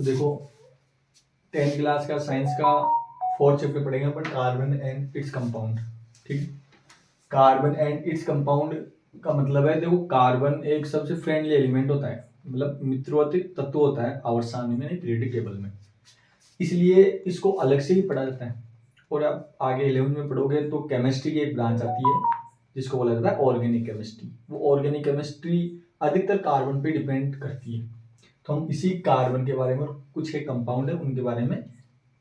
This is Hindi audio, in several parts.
तो देखो 10th क्लास का साइंस का 4th चैप्टर पढ़ेंगे अपन कार्बन एंड इट्स कंपाउंड। ठीक है, कार्बन एंड इट्स कंपाउंड का मतलब है, देखो कार्बन एक सबसे फ्रेंडली एलिमेंट होता है, मतलब मित्रवत तत्व होता है आवर्त सारणी में, पीरियोडिक टेबल में, इसलिए इसको अलग से ही पढ़ा जाता है। और आप आगे 11th में पढ़ोगे तो केमिस्ट्री की एक ब्रांच आती है जिसको बोला जाता है ऑर्गेनिक केमिस्ट्री। वो ऑर्गेनिक केमिस्ट्री अधिकतर कार्बन पे डिपेंड करती है। तो हम इसी कार्बन के बारे में, कुछ एक कंपाउंड है उनके बारे में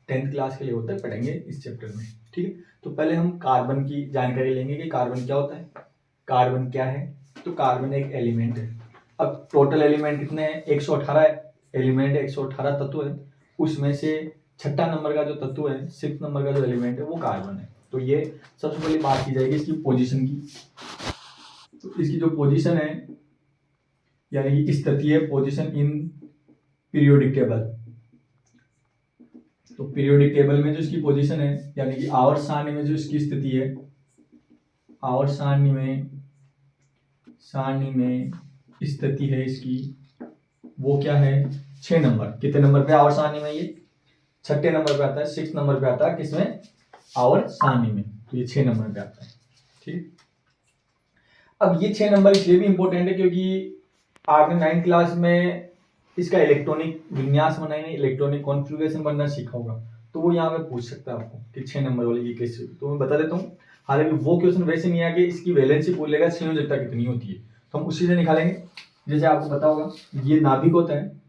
10th क्लास के लिए होता है पढ़ेंगे इस चैप्टर में। ठीक है, तो पहले हम कार्बन की जानकारी लेंगे कि कार्बन क्या होता है, कार्बन क्या है। तो कार्बन एक एलिमेंट है। अब टोटल एलिमेंट कितने हैं, 118 एलिमेंट, 118 तत्व है। उसमें से छठा नंबर का जो तत्व है, 6th नंबर का जो एलिमेंट है वो कार्बन है। तो ये सबसे पहले बात की जाएगी इसकी पोजीशन की। तो इसकी जो पोजीशन है, यानी कि स्थिति है, पोजीशन इन पीरियोडिक टेबल। तो पीरियोडिक टेबल में जो इसकी पोजीशन है, यानी कि आवर्त सारणी में जो इसकी स्थिति है, आवर्त सारणी में स्थिति है इसकी, वो क्या है, 6 नंबर। कितने नंबर पे आवर्त सारणी में, ये 6ठे नंबर पे आता है, 6 नंबर पे आता है किसमें, आवर्त सारणी में। तो ये 6 नंबर पे आता है। ठीक, अब ये 6 नंबर इसलिए भी इंपॉर्टेंट है क्योंकि आपने 9th क्लास में इसका इलेक्ट्रॉनिक विन्यास बनाई नहीं, इलेक्ट्रॉनिक कॉन्फ़िगरेशन बनना सीखा होगा, तो वो यहाँ पे पूछ सकता है आपको कि 6 नंबर वाली ये कैसे। तो मैं बता देता हूँ, हालांकि वो क्वेश्चन वैसे नहीं है कि इसकी वैलेंसी बोलेगा संयोजकता कितनी होती है, तो हम उसी से निकालेंगे। जैसे आपको पता होगा ये नाभिक होता है,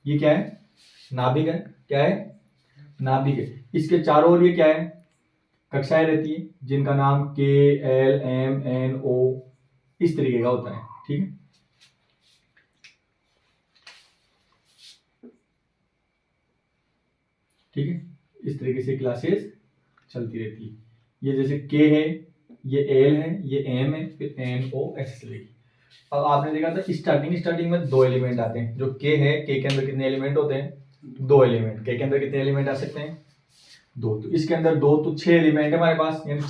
ये क्या है, नाभिक है, क्या है, नाभिक है। इसके चारों ओर ये क्या है, कक्षाएं रहती है जिनका नाम KLMNO इस तरीके का होता है। ठीक है, ठीक है, इस तरीके से क्लासेस चलती रहती है। ये जैसे K है, ये L है, ये M है, फिर NO ऐसे चलेगी। अब आपने देखा था स्टार्टिंग में 2 एलिमेंट आते हैं। जो K है, K के अंदर कितने एलिमेंट होते हैं, 2 एलिमेंट। K के अंदर कितने एलिमेंट आ सकते हैं, 2। तो इसके अंदर 2, तो 6 एलिमेंट है हमारे पास, यानी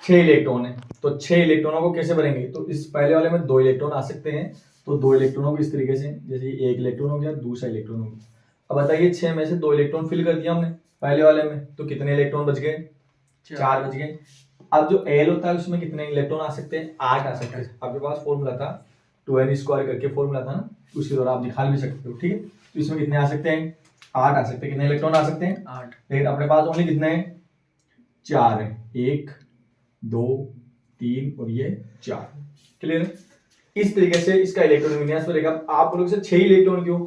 6 इलेक्ट्रॉन है। तो 6 इलेक्ट्रॉनों को कैसे भरेंगे, तो इस पहले वाले में 2 इलेक्ट्रॉन आ सकते हैं, तो 2 इलेक्ट्रॉनों को इस तरीके से, जैसे 1 इलेक्ट्रॉन हो गया, दूसरा इलेक्ट्रॉन हो गया। अब बताइए 6 में से 2 इलेक्ट्रॉन फिल कर दिया हमने पहले वाले में, तो कितने इलेक्ट्रॉन बच गए, 4 बच गए। अब जो L होता है उसमें कितने इलेक्ट्रॉन आ सकते हैं, 8 आ सकते हैं। आपके पास फॉर्मूला था 2n² करके फॉर्मूला था ना, उसके द्वारा आप निकाल भी सकते हो। ठीक है, तो इसमें कितने आ सकते हैं, 8 आ सकते हैं। कितने इलेक्ट्रॉन आ सकते हैं, 8। लेकिन अपने पास ओनली कितने हैं, 4 है, 1 2 3 और ये 4। क्लियर है, इस तरीके से इसका इलेक्ट्रॉन विन्यास बनेगा। आप लोग से 6 इलेक्ट्रॉन क्यों,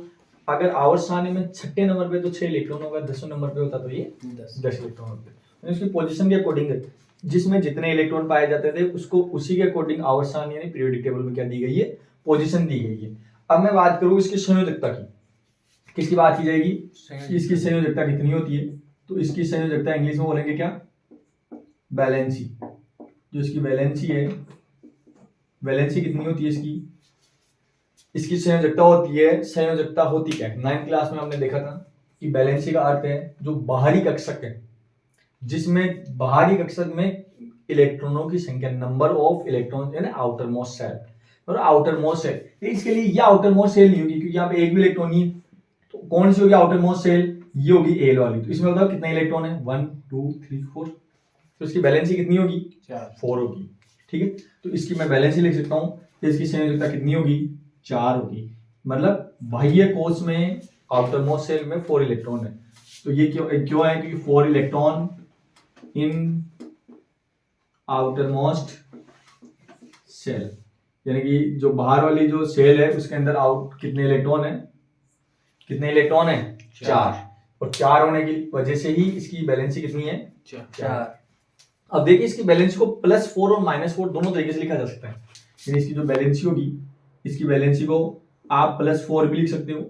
अगर आवर्त सारणी में 6ठे नंबर पे तो 6 इलेक्ट्रॉन होगा, 10वें नंबर पे होता तो ये 10 इलेक्ट्रॉन होते। इसकी पोजीशन के अकॉर्डिंग जिसमें जितने इलेक्ट्रॉन पाए जाते थे उसको उसी के अकॉर्डिंग आवर्त सारणी यानी पीरियोडिक टेबल में क्या दी गई है, पोजीशन दी गई है। अब मैं बात करूं इसकी संयोजकता की, किसकी बात की जाएगी, इसकी संयोजकता कितनी होती है। तो इसकी संयोजकता इंग्लिश में बोलेंगे क्या, वैलेंसी। जो इसकी वैलेंसी है, वैलेंसी कितनी होती है इसकी संयोजकता होती है। संयोजकता होती क्या है, 9th क्लास में हमने देखा था कि वैलेंसी का अर्थ है जो बाहरी कक्षक है, जिसमें बाहरी कक्षक में इलेक्ट्रॉनों की संख्या, नंबर ऑफ इलेक्ट्रॉन यानी आउटर मोस्ट सेल, और आउटर मोस्ट सेल। इसके लिए ये आउटर मोस्ट सेल नहीं होगी क्योंकि यहाँ पे एक भी इलेक्ट्रॉन नहीं है, तो कौन सी होगी आउटर मोस्ट सेल, ये होगी एल वाली। तो इसमें बताओ कितने इलेक्ट्रॉन है, 1 2 3 4। तो इसकी वैलेंसी कितनी होगी, 4 होगी। ठीक है, तो इसकी मैं वैलेंसी लिख सकता हूँ, इसकी संयोजकता कितनी होगी, 4 होगी। मतलब बाह्य कोश में आउटर मोस्ट सेल में 4 इलेक्ट्रॉन है। तो ये क्यों है, क्योंकि 4 electron in outermost shell, यानी कि जो बाहर वाली जो सेल है उसके अंदर आउट कितने इलेक्ट्रॉन है, कितने इलेक्ट्रॉन है, 4। और 4 होने की वजह से ही इसकी वैलेंसी कितनी है, 4। अब देखिए इसकी वैलेंसी को +4 और -4 दोनों तरीके से लिखा जा सकता है। यानी इसकी जो वैलेंसी होगी, इसकी वैलेंसी को आप +4 भी लिख सकते हो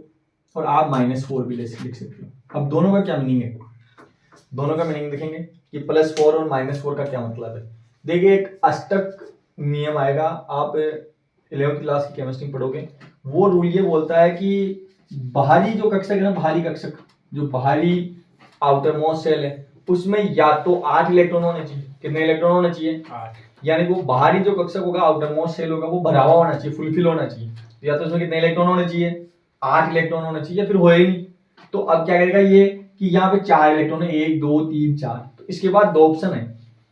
और आप -4 भी लिख सकते हो। अब दोनों का क्या मीनिंग है, दोनों का मीनिंग देखेंगे कि +4 और -4 का क्या मतलब है। देखिए एक अष्टक नियम आएगा, आप 11th क्लास की केमिस्ट्री पढ़ोगे, वो रूल ये बोलता है कि बाहरी जो कक्षक है ना, बाहरी कक्षक जो बाहरी आउटर मोस्ट सेल है उसमें या तो 8 इलेक्ट्रॉन होने चाहिए। कितने इलेक्ट्रॉन होने चाहिए, 8। यानी वो बाहरी जो कक्षक होगा, आउटर मोस्ट सेल होगा, वो भरा हुआ होना चाहिए, फुलफिल होना चाहिए। तो या तो उसमें कितने इलेक्ट्रॉन होने चाहिए, 8 इलेक्ट्रॉन होने चाहिए, या फिर होए नहीं तो अब क्या करेगा ये कि यहाँ पे 4 इलेक्ट्रॉन है, 1 2 3 4। तो इसके बाद 2 ऑप्शन है,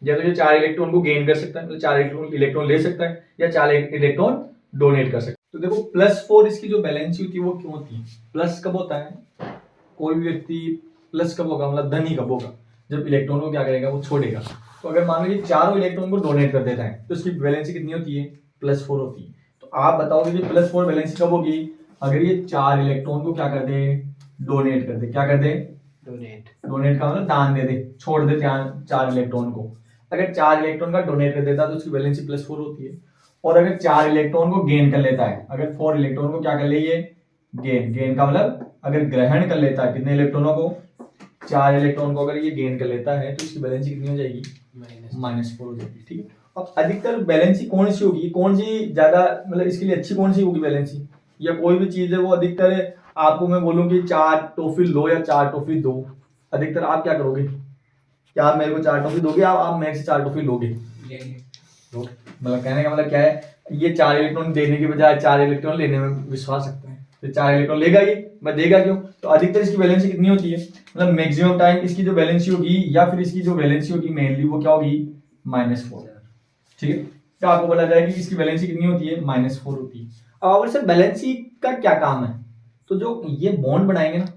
या तो ये 4 इलेक्ट्रॉन को गेन कर सकता है, मतलब 4 इलेक्ट्रॉन ले सकता है, या 4 इलेक्ट्रॉन डोनेट कर सकता है। तो देखो +4 इसकी जो वैलेंसी होती है वो क्यों होती है? प्लस कब होता है, कोई भी व्यक्ति प्लस कब होगा, मतलब धनी कब होगा, जब इलेक्ट्रॉन को क्या करेगा, वो छोड़ेगा। तो अगर मान लीजिए चारों इलेक्ट्रॉन को डोनेट कर देता है तो उसकी वैलेंसी कितनी होती है, +4 होती है। तो आप बताओगे कि +4 वैलेंसी कब होगी, अगर ये 4 इलेक्ट्रॉन को क्या कर दे, डोनेट कर दे। क्या कर दे, डोनेट का मतलब दान दे दे, छोड़ दे 4 इलेक्ट्रॉन को। अगर 4 इलेक्ट्रॉन का डोनेट कर देता है तो उसकी वैलेंसी +4 होती है। और अगर 4 इलेक्ट्रॉन को गेन कर लेता है, अगर 4 इलेक्ट्रॉन को क्या कर ले, ये गेन का मतलब अगर ग्रहण कर लेता है, कितने इलेक्ट्रॉनों को, 4 इलेक्ट्रॉन को अगर ये गेन कर लेता है तो इसकी वैलेंसी कितनी हो जाएगी, -4 हो जाएगी। ठीक है। अब अधिकतर वैलेंसी कौन सी होगी, कौन सी ज्यादा, मतलब इसके लिए अच्छी कौन सी होगी वैलेंसी, या कोई भी चीज है वो अधिकतर है, आपको मैं बोलूं कि 4 टॉफी लो या 4 टॉफी दो, अधिकतर आप क्या करोगे, क्या आप मेरे को 4 टॉफी दोगे, आप मेरे से 4 टॉफी लोगे? मतलब कहने का मतलब क्या है, ये 4 इलेक्ट्रॉन देने के बजाय 4 इलेक्ट्रॉन लेने में विश्वास रखता है, तो 4 इलेक्ट्रॉन लेगा ये, मैं देगा क्यों? तो अधिकतर इसकी वैलेंसी कितनी होती है, मतलब मैक्सिमम टाइम इसकी जो वैलेंसी होगी, या फिर इसकी जो वैलेंसी होगी मेनली, वो क्या होगी, -4। ठीक है। तो आपको बोला जाए कि इसकी वैलेंसी कितनी होती है, -4 होती है। अब अगर सर वैलेंसी का क्या काम है, तो जो ये बॉन्ड बनाएंगे ना,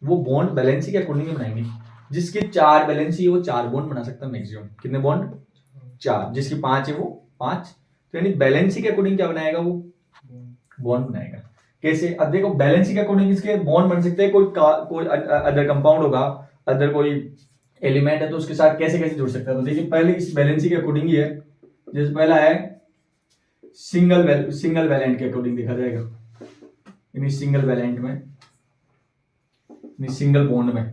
वो बॉन्ड वैलेंसी के अकॉर्डिंग बनाएंगे। जिसकी 4 वैलेंसी है वो 4 बॉन्ड बना सकता है मैक्सिमम। कितने बॉन्ड, 4। जिसकी 5 है वो 5। तो यानी बैलेंसी के अकॉर्डिंग क्या बनाएगा, वो बॉन्ड बनाएगा। कैसे, अब देखो बैलेंसी के अकॉर्डिंग इसके बॉन्ड बन सकते हैं, कोई अदर कंपाउंड होगा, अदर कोई एलिमेंट है, तो उसके साथ कैसे कैसे जुड़ सकता है। तो देखिए पहले इस बैलेंसी के अकॉर्डिंग ही है, जैसे पहला है सिंगल वैलेंट के अकॉर्डिंग देखा जाएगा, यानी सिंगल वैलेंट में, यानी सिंगल बॉन्ड में।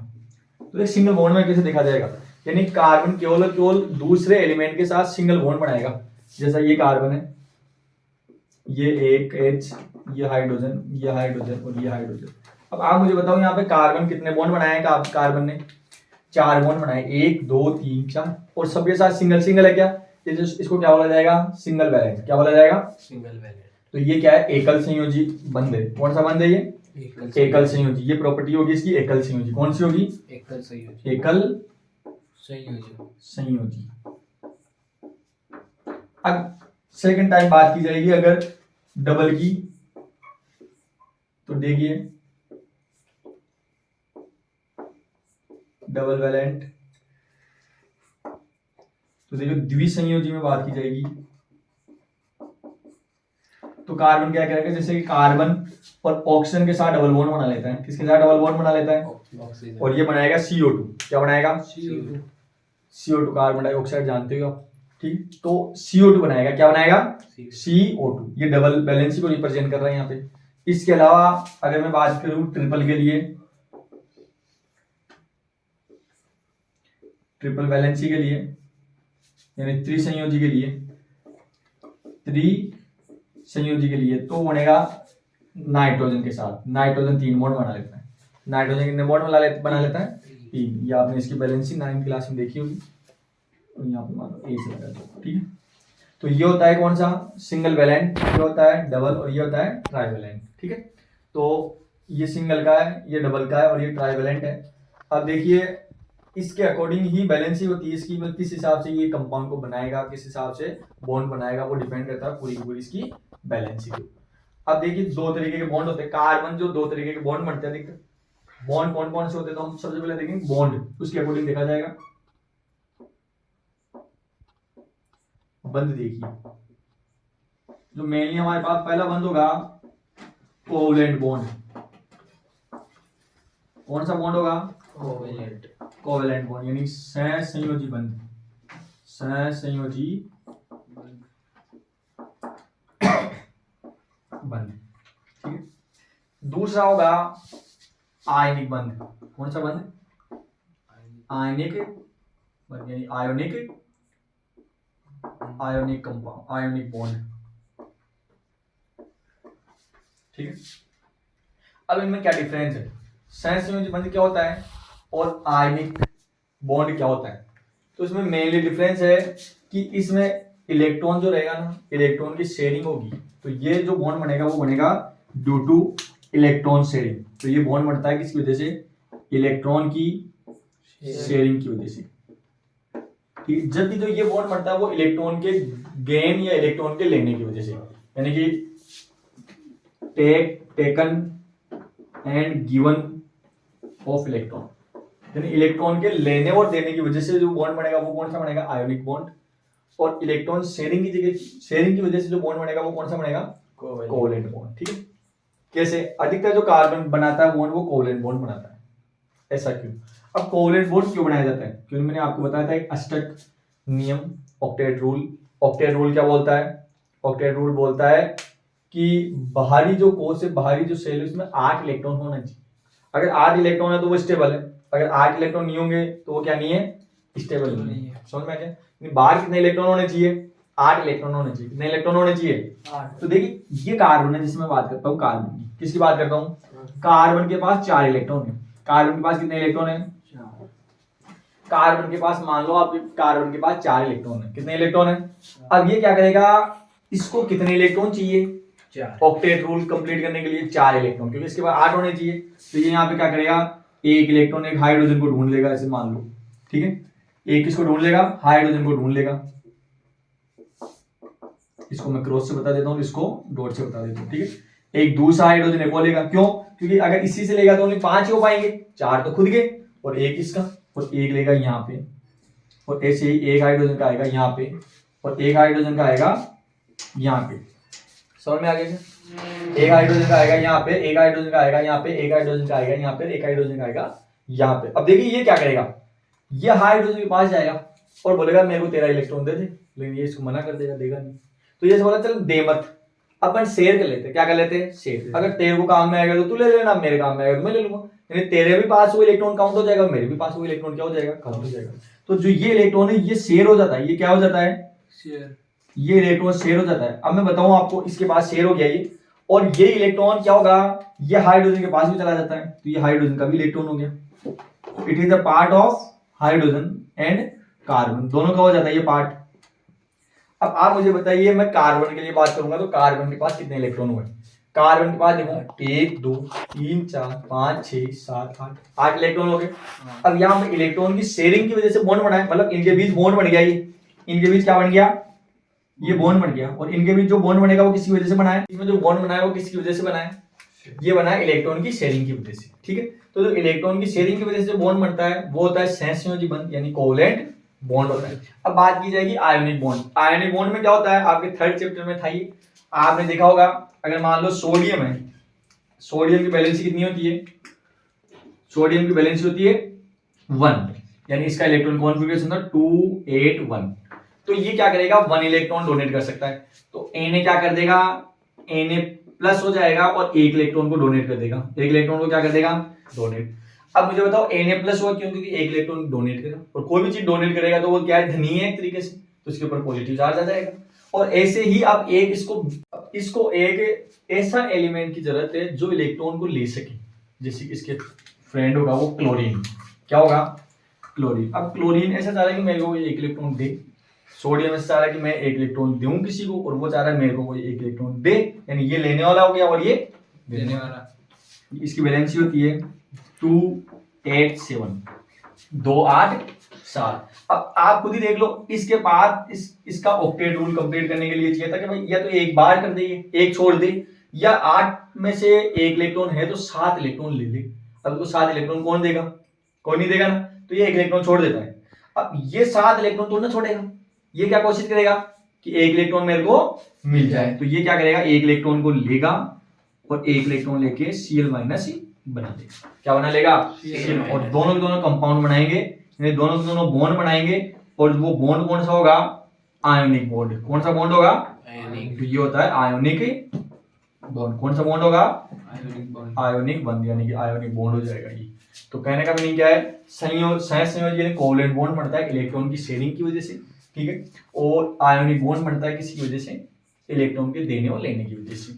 तो सिंगल बॉन्ड में कैसे देखा जाएगा, यानी कार्बन केवल दूसरे एलिमेंट के साथ सिंगल बॉन्ड बनाएगा। जैसा ये कार्बन है, ये एक H, ये हाइड्रोजन, ये हाइड्रोजन और ये हाइड्रोजन। अब आप मुझे बताओ यहाँ पे कार्बन कितने बॉन्ड बनाए, कार्बन ने 4 बॉन्ड बनाए, 1 2 3 4, और सबके साथ सिंगल है क्या, इसको क्या बोला जाएगा, सिंगल वैलेंट। क्या बोला जाएगा, सिंगल वैलेंट। तो ये क्या है, एकल संयोजी बंध है। कौन सा बंध है ये, एकल संयोजी। ये प्रॉपर्टी होगी इसकी एकल संयोजी। कौन सी होगी, एकल संयोजी, एकल संयोजी। अब सेकंड टाइम बात की जाएगी अगर डबल की, तो देखिए डबल वैलेंट, तो देखिए द्विसंयोजी में बात की जाएगी। तो कार्बन क्या करेगा, जैसे कि कार्बन और ऑक्सीजन के साथ डबल बॉन्ड बना लेता है। किसके साथ डबल बॉन्ड बना लेता है, ऑक्सीजन। और ये बनाएगा CO2। क्या बनाएगा, CO2 कार्बन डाइऑक्साइड जानते हो आप, ठीक। तो CO2 बनाएगा, क्या बनाएगा, CO2। ये डबल वैलेंसी को रिप्रेजेंट कर रहा है यहाँ पे। इसके अलावा अगर मैं बात करूं ट्रिपल के लिए, ट्रिपल वैलेंसी के लिए, यानी त्रिसंयोजी के लिए, त्रिसंयोजी के लिए, तो बनेगा नाइट्रोजन के साथ। नाइट्रोजन 3 बॉन्ड बना लेता है। नाइट्रोजन कितने बॉन्ड बना लेता है, 3। ये आपने इसकी बैलेंसिंग 9th क्लास में देखी होगी, और यहाँ पे मान लो A से लगा दो, ठीक है। तो ये होता है कौन सा, सिंगल वैलेंट, ये होता है डबल, और ये होता है ट्राइवैलेंट, ठीक है। तो ये सिंगल का है, ये डबल का है, और ये ट्राइवैलेंट है। अब देखिए इसके अकॉर्डिंग ही बैलेंसी होती है इसकी, मतलब किस हिसाब से ये कंपाउंड को बनाएगा, किस हिसाब से बॉन्ड बनाएगा, वो डिपेंड करता है पूरी की पूरी इसकी बैलेंसी को। अब देखिए 2 तरीके के बॉन्ड होते हैं, कार्बन जो 2 तरीके के बॉन्ड बनते हैं। बॉन्ड कौन कौन से होते हैं, तो हम सबसे पहले देखेंगे बॉन्ड, उसके अकॉर्डिंग देखा जाएगा। बंद देखिए, जो मेनली हमारे पास पहला बंद होगा कोवैलेंट बॉन्ड। कौन सा बॉन्ड होगा, कोवैलेंट बॉन्ड, यानी सहसंयोजी बंध, सहसंयोजी बंध, ठीक है। दूसरा होगा आयनिक बंध। कौन सा बंध, आयनिक बंध, यानी आयोनिक कंपाउंड, आयोनिक बॉन्ड, ठीक है। अब इनमें क्या डिफरेंस है, सहसंयोजी बंध क्या होता है और आयनिक बॉन्ड क्या होता है। तो इसमें मेनली डिफरेंस है कि इसमें इलेक्ट्रॉन जो रहेगा ना, इलेक्ट्रॉन की शेयरिंग होगी। तो ये जो बॉन्ड बनेगा वो बनेगा ड्यू टू इलेक्ट्रॉन शेयरिंग। तो ये बॉन्ड बनता है किसकी वजह से, इलेक्ट्रॉन की शेयरिंग की वजह से। ठीक है, जब भी जो ये बॉन्ड बनता है वो इलेक्ट्रॉन के गेन या इलेक्ट्रॉन के लेने की वजह से, यानी कि taken and given of electron, यानी इलेक्ट्रॉन के लेने और देने की वजह से जो बॉन्ड बनेगा वो कौन सा बनेगा, आयोनिक बॉन्ड। और इलेक्ट्रॉन शेयरिंग की वजह से जो बॉन्ड बनेगा वो कौन सा बनेगा, कोवेलेंट बॉन्ड। ठीक है, कैसे, अधिकतर जो कार्बन बनाता है बॉन्ड वो कोवेलेंट बॉन्ड बनाता है। ऐसा क्यों? अब कोवेलेंट बॉन्ड क्यों बनाया जाता है? क्योंकि मैंने आपको बताया था एक अष्टक नियम, ऑक्टेट रूल। ऑक्टेट रूल क्या बोलता है? ऑक्टेट रूल बोलता है कि बाहरी जो कोष है, बाहरी जो सेल है, उसमें 8 इलेक्ट्रॉन होना चाहिए। अगर 8 इलेक्ट्रॉन है तो वो स्टेबल है, अगर 8 इलेक्ट्रॉन नहीं होंगे तो वो क्या नहीं है, स्टेबल नहीं है। समझ में आ गया? बाहर कितने इलेक्ट्रॉन होने चाहिए? 8 इलेक्ट्रॉन होने चाहिए। कितने इलेक्ट्रॉन होने चाहिए? 8। तो देखिए ये कार्बन है जिसमें बात करता हूँ, कार्बन की। किसकी बात करता हूँ? कार्बन के पास 4 इलेक्ट्रॉन है। कार्बन के पास कितने इलेक्ट्रॉन है? 4। कार्बन के पास, मान लो आप, कार्बन के पास 4 इलेक्ट्रॉन है। कितने इलेक्ट्रॉन है? अब ये क्या करेगा, इसको कितने इलेक्ट्रॉन चाहिए? 4। ऑक्टेट रूल कंप्लीट करने के लिए 4 इलेक्ट्रॉन, क्योंकि इसके पास 8 होने चाहिए। तो ये यहाँ पे क्या करेगा, एक इलेक्ट्रॉन एक हाइड्रोजन को ढूंढ लेगा, ऐसे मान लो। ठीक है, एक किसको ढूंढ लेगा? हाइड्रोजन को ढूंढ लेगा। इसको मैं क्रॉस से बता देता हूँ, इसको डॉट से बता देता हूँ। ठीक है, एक दूसरा हाइड्रोजन एक और लेगा। क्यों? क्योंकि अगर इसी से लेगा तो ओनली 5 ही हो पाएंगे, 4 तो खुद गए, और एक इसका, और एक लेगा यहाँ पे, और ऐसे ही एक हाइड्रोजन का आएगा यहाँ पे, और एक हाइड्रोजन का आएगा यहाँ पे। समझ में आ गया? एक हाइड्रोजन का आएगा यहाँ पे, एक हाइड्रोजन का आएगा यहाँ पे, एक हाइड्रोजन का आएगा यहाँ पे, एक हाइड्रोजन का आएगा यहाँ पे। अब देखिए ये क्या करेगा, ये हाइड्रोजन के पास जाएगा और बोलेगा मेरे को तेरा इलेक्ट्रॉन दे दे, लेकिन ये इसको मना कर देगा, देगा नहीं। तो ये बोला चल दे मत, अपन शेयर कर लेते। क्या कर लेते हैं? शेयर। अगर तेरे को काम में आएगा तो तू ले लेना, मेरे काम में आएगा तो मैं ले लूंगा। यानी तेरे भी पास वो इलेक्ट्रॉन काउंट हो जाएगा, मेरे भी पास वो इलेक्ट्रॉन क्या हो जाएगा, काउंट हो जाएगा। तो जो ये इलेक्ट्रॉन है ये शेयर हो जाता है। ये क्या हो जाता है? शेयर। ये इलेक्ट्रॉन शेयर हो जाता है। अब मैं बताऊं आपको, इसके पास शेयर हो गया ये, और ये इलेक्ट्रॉन क्या होगा, ये हाइड्रोजन के पास भी चला जाता है, तो ये हाइड्रोजन का भी इलेक्ट्रॉन हो गया। It is a part of hydrogen and carbon, दोनों का हो जाता है ये पार्ट। अब आप मुझे बताइए, मैं कार्बन के लिए बात करूंगा तो कार्बन के पास कितने इलेक्ट्रॉन हुए? कार्बन के पास देखो 1 2 3 4 5 6 7 8 इलेक्ट्रॉन हो गए। अब यहाँ पे इलेक्ट्रॉन की शेयरिंग की वजह से बॉन्ड बना है, मतलब इनके बीच बॉन्ड बन गया। ये इनके बीच क्या बन गया, ये बॉन्ड बन गया। और इनके बीच जो बॉन्ड बनेगा वो किसकी वजह से बना है? इसमें जो बॉन्ड बना है वो किसकी वजह से बना है? ये बना है इलेक्ट्रॉन की शेयरिंग की वजह से। ठीक है, तो जो इलेक्ट्रॉन की शेयरिंग की वजह से जो बॉन्ड बनता है वो होता है सहसंयोजी बंध, यानी कोवेलेंट बॉन्ड होता है। अब बात की जाएगी आयोनिक बॉन्ड। आयोनिक बॉन्ड में क्या होता है, आपके 3rd चैप्टर में था ये, आपने देखा होगा। अगर मान लो सोडियम है, सोडियम की वैलेंसी कितनी होती है? सोडियम की वैलेंसी होती है 1, यानी इसका इलेक्ट्रॉन कॉन्फिगरेशन था 2 8 1। तो ये क्या करेगा, 1 इलेक्ट्रॉन डोनेट कर सकता है। तो Na क्या कर देगा, Na प्लस हो जाएगा और 1 इलेक्ट्रॉन को डोनेट कर देगा। 1 इलेक्ट्रॉन को क्या कर देगा, डोनेट। अब मुझे बताओ Na प्लस हुआ क्यों? क्योंकि 1 इलेक्ट्रॉन डोनेट करेगा, और कोई भी चीज डोनेट करेगा तो वो क्या है, धनी है एक तरीके से, तो इसके ऊपर पॉजिटिव चार्ज आ जाएगा। और ऐसे ही आप एक इसको एक ऐसा एलिमेंट की जरूरत है जो इलेक्ट्रॉन को ले सके। जैसे इसके फ्रेंड होगा वो क्लोरीन, क्या होगा, क्लोरीन। अब क्लोरीन ऐसा चाह रहा है कि मेरे को 1 इलेक्ट्रॉन दे, सोडियम ऐसा चाह रहा है कि मैं 1 इलेक्ट्रॉन दूं किसी को, और वो चाह रहा है मेरे को कोई 1 इलेक्ट्रॉन दे, यानी ये लेने वाला हो गया और ये देने वाला। इसकी वैलेंसी होती है 2 8 7, 2 8 7। अब आप खुद ही देख लो, इसके बाद इसका ऑक्टेट रूल कंप्लीट करने के लिए चाहिए था कि भाई या तो एक बार कर दे, एक छोड़ दे, या 8 में से 1 इलेक्ट्रॉन है तो 7 इलेक्ट्रॉन ले ले। अब तो 7 इलेक्ट्रॉन कौन देगा, कोई नहीं देगा ना, तो ये 1 इलेक्ट्रॉन छोड़ देता है। अब ये 7 इलेक्ट्रॉन तो ना छोड़ेगा, ये क्या कोशिश करेगा कि 1 इलेक्ट्रॉन मेरे को मिल जाए। तो ये क्या करेगा, 1 इलेक्ट्रॉन को लेगा और 1 इलेक्ट्रॉन लेके Cl- बना देगा। क्या बना लेगा, Cl। और दोनों के दोनों कंपाउंड बनाएंगे, यानी दोनों के दोनों बॉन्ड बनाएंगे, और वो बॉन्ड कौन सा होगा, आयोनिक बॉन्ड। कौन सा बॉन्ड होगा, आयोनिक। तो ये होता है आयोनिक बॉन्ड। कौन सा बॉन्ड होगा, आयोनिक बॉन्ड। आयोनिक बॉन्ड, यानी कि आयोनिक बॉन्ड हो जाएगा ये। तो कहने का मीनिंग क्या है, सहसंयोजी यानी कोवेलेंट बॉन्ड बनता है इलेक्ट्रॉन की शेयरिंग की वजह से, ठीक है, और आयोनिक बॉन्ड बनता है किसकी वजह से, इलेक्ट्रॉन के देने और लेने की वजह से।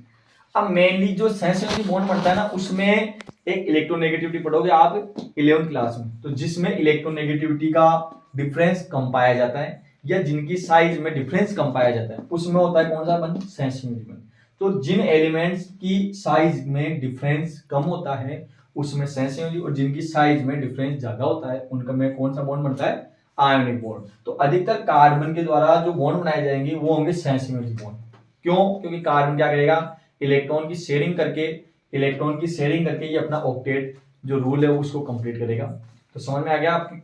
अब मेनली जो सहसंयोजी बॉन्ड बनता है ना, उसमें एक इलेक्ट्रोनेगेटिविटी पढ़ोगे आप 11th क्लास में, तो जिसमें इलेक्ट्रोनेगेटिविटी का डिफरेंस कम पाया जाता है, या जिनकी साइज में डिफरेंस कम पाया जाता है, उसमें होता है कौन सा बंध, सहसंयोजी बंध। तो जिन एलिमेंट्स की साइज में डिफरेंस कम होता है उसमें सेंसिटिविटी, और जिनकी साइज में डिफरेंस ज्यादा होता है उनका में कौन सा बॉन्ड बनता है, आयोनिक बॉन्ड। तो अधिकतर कार्बन के द्वारा जो बॉन्ड बनाए जाएंगे वो होंगे सेंसिटिविटी बॉन्ड। क्यों? क्योंकि कार्बन क्या करेगा, इलेक्ट्रॉन की शेयरिंग करके ये अपना ऑक्टेट जो रूल है उसको कंप्लीट करेगा। तो समझ में आ गया आपकी